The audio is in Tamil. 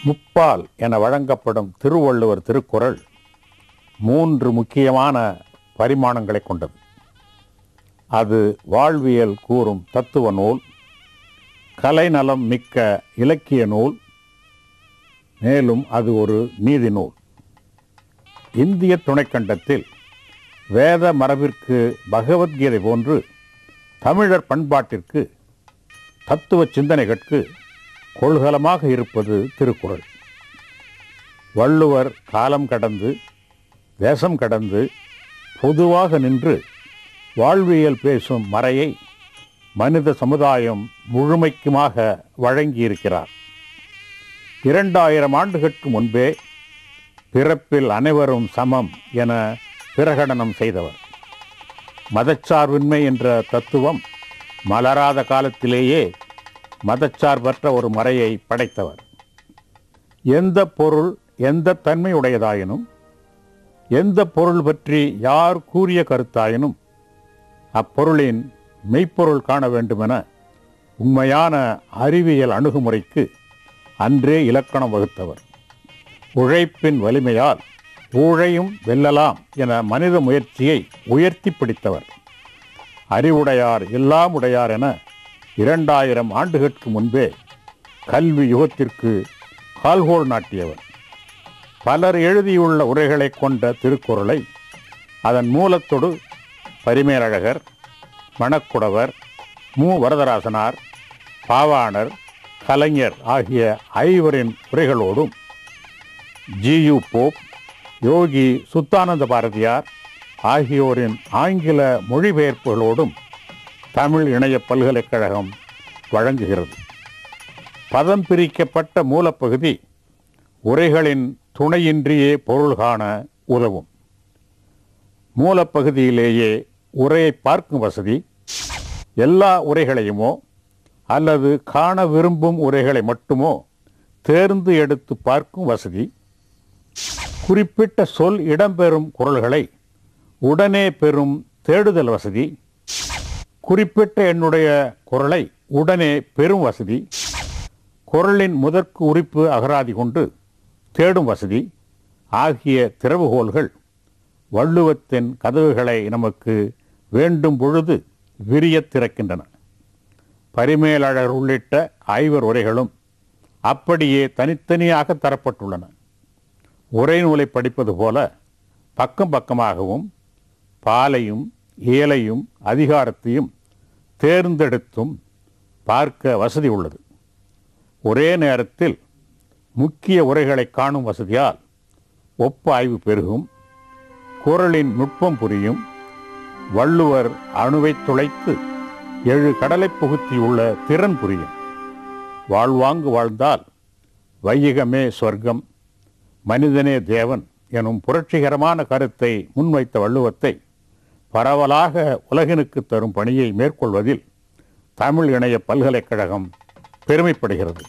முப்பால் என வழங்கப்படும் திருவள்ளுவர் திருக்குறள் 3 முக்கியமான பரிமாணங்களை கொண்டது. அது வாழ்வியல் கூறும் தத்துவ நூல், கலைநலம் மிக்க இலக்கிய நூல், மேலும் அது ஒரு நீதி நூல். இந்திய துணைக்கண்டத்தில் வேத மரபிற்கு பகவத்கீதை போன்று தமிழர் பண்பாட்டிற்கு தத்துவ சிந்தனைகளுக்கு கொள்கலமாக இருப்பது திருக்குறள். வள்ளுவர் காலம் கடந்து தேசம் கடந்து பொதுவாக நின்று வாழ்வியல் பேசும் மறையை மனித சமுதாயம் முழுமைக்குமாக வழங்கியிருக்கிறார். 2000 ஆண்டுகளுக்கு முன்பே பிறப்பில் அனைவரும் சமம் என பிரகடனம் செய்தவர். மதச்சார்பின்மை என்ற தத்துவம் மலராத காலத்திலேயே மதச்சார்பற்ற ஒரு மறையை படைத்தவர். எந்த பொருள் எந்த தன்மையுடையதாயினும், எந்த பொருள் பற்றி யார் கூறிய கருத்தாயினும் அப்பொருளின் மெய்ப்பொருள் காண வேண்டுமென உண்மையான அறிவியல் அணுகுமுறைக்கு அன்றே இலக்கணம் வகுத்தவர். உழைப்பின் வலிமையால் ஊழையும் வெல்லலாம் என மனித முயற்சியை உயர்த்தி பிடித்தவர். அறிவுடையார் எல்லாம் உடையார் என 2000 ஆண்டுகளுக்கு முன்பே கல்வி யுகத்திற்கு கால்கோள் நாட்டியவர். பலர் எழுதியுள்ள உரைகளை கொண்ட திருக்குறளை அதன் மூலத்தொடு பரிமேலழகர், மணக்குடவர், மு. வரதராசனார், பாவாணர், கலைஞர் ஆகிய 5 உரைகளோடும் ஜி.யு. போப், யோகி சுத்தானந்த பாரதியார் ஆகியோரின் ஆங்கில மொழிபெயர்ப்புகளோடும் தமிழ் இணைய பல்கலைக்கழகம் வழங்குகிறது. பதம் பிரிக்கப்பட்ட மூலப்பகுதி உரைகளின் துணையின்றியே பொருள் காண உதவும். மூலப்பகுதியிலேயே உரையை பார்க்கும் வசதி, எல்லா உரைகளையுமோ அல்லது காண விரும்பும் உரைகளை மட்டுமோ தேர்ந்து எடுத்து பார்க்கும் வசதி, குறிப்பிட்ட சொல் இடம்பெறும் குறள்களை உடனே பெறும் தேடுதல் வசதி, குறிப்பிட்ட என்னுடைய குறளை உடனே பெறும் வசதி, குறளின் முதற்கு உரிப்பு அகராதி கொண்டு தேடும் வசதி ஆகிய திறவுகோல்கள் வள்ளுவத்தின் கதவுகளை நமக்கு வேண்டும் பொழுது விரியத் திறக்கின்றன. பரிமேலழகர் உள்ளிட்ட 5 உரைகளும் அப்படியே தனித்தனியாக தரப்பட்டுள்ளன. உரை நூலை படிப்பது போல பக்கம் பக்கமாகவும் பாலையும் இயலையும் அதிகாரத்தையும் தேர்ந்தெடுத்தும் பார்க்க வசதி உள்ளது. ஒரே நேரத்தில் முக்கிய உரைகளை காணும் வசதியால் ஒப்பாய்வு பெருகும், குறளின் நுட்பம் புரியும். வள்ளுவர் அணுவை துளைத்து 7 கடலை புகுத்தியுள்ள திறன் புரியும். வாழ்வாங்கு வாழ்ந்தால் வையகமே சொர்க்கம், மனிதனே தேவன் எனும் புரட்சிகரமான கருத்தை முன்வைத்த வள்ளுவத்தை பரவலாக உலகினுக்கு தரும் பணியை மேற்கொள்வதில் தமிழ் இணைய பல்கலைக்கழகம் பெருமைப்படுகிறது.